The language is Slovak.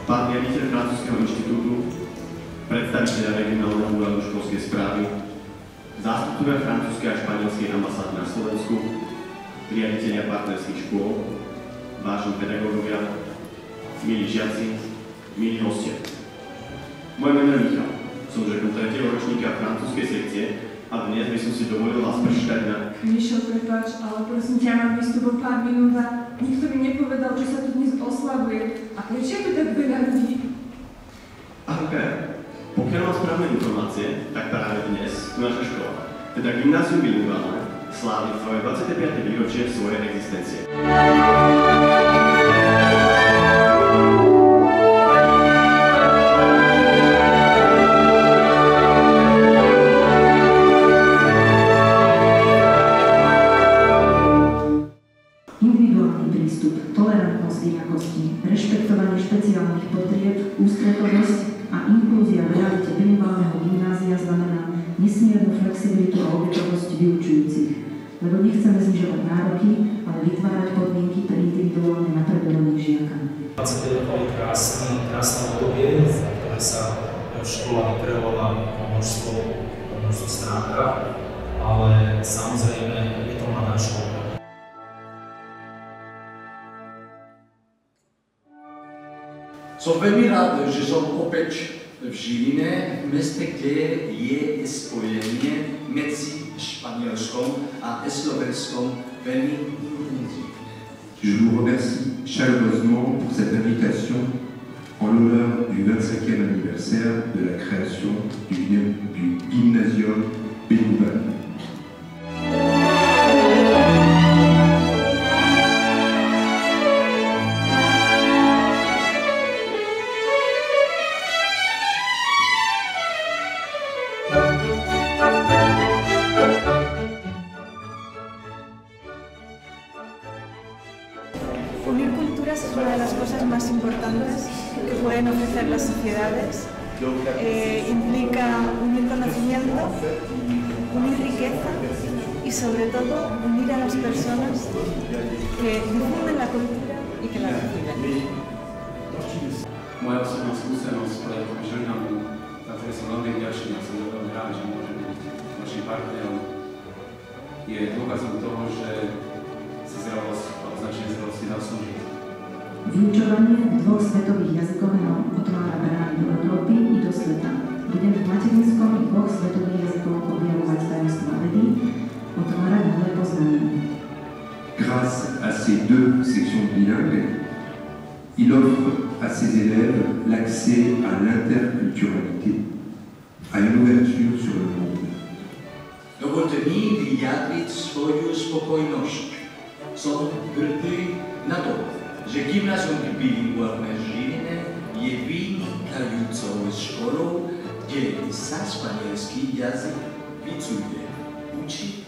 pán riaditeľ Francúzskeho inštitútu, predstaviteľa regionálneho úradu školskej správy, zástupcovia francúzskej a španielskej ambasády na Slovensku, riaditeľia partnerských škôl, vážni pedagógovia, milí žiaci, milí hostia. Moje meno je Michal, som žiakom 3. ročníka francúzskej sekcie a dnes by som si dovolil vás prečítať na... Mišo, prepáč, ale prosím ťa, mám výstup o pár minút a nikto mi nepovedal, že sa tu dnes oslavuje. A prečo je tu tak veľa ľudí? Pokiaľ mám správne informácie, tak práve dnes tu naša škola, teda Gymnázium Bilinguálne, slávi svoje 25. výročie svojej existencie. Individuálny prístup, tolerantnosť inakosti, rešpektovanie špeciálnych potrieb, ústretovosť a inklúzia v realite bilinguálneho gymnázia znamená nesmiernu flexibilitu a obetovosť vyučujúcich, lebo nechceme znižovať nároky, ale vytvárať podmienky pre individuálne napredovanie žiaka. 20 rokov je krásne obdobie, ktoré sa škola vykreovala po množstvo stránkach, ale samozrejme je to mladá škola. Som veľmi rád, že som opäť v Žiline, v meste, kde je spojenie medzi Španielskom a Slovenskom veľmi intenzívne. Je vous remercie chaleureusement pour cette invitation en l'honneur du 25e anniversaire de la création du Gymnasium Bilinguálne. Unir culturas es una de las cosas más importantes que pueden ofrecer las sociedades. Implica unir conocimiento, unir riqueza y sobre todo unir a las personas que difunden la cultura y que la reciben. Moja osobná skúsenosť s projektom Žilinamu, za ktoré som veľmi vďačný a som veľmi rád, že môžem byť našim partnerom, je dôkazom toho, že si zrelosť a označenie zrelosti zaslúži. Vyučovanie v dvoch svetových jazykoch nám otvára brány do Európy i do sveta. Budeme v materinskom i dvoch svetových jazykoch objavovať tajomstvá vedy, otvárať nové poznanie. Grâce à ces deux sections bilingues, il offre à ses élèves l'accès à l'interculturalité, à une ouverture sur le monde. Dovolte mi vyjadriť svoju spokojnosť. Som hrdý na to, že Gymnázium Bilinguálne v Žiline je vynikajúcou školou, kde sa španielský jazyk vyučuje, učí.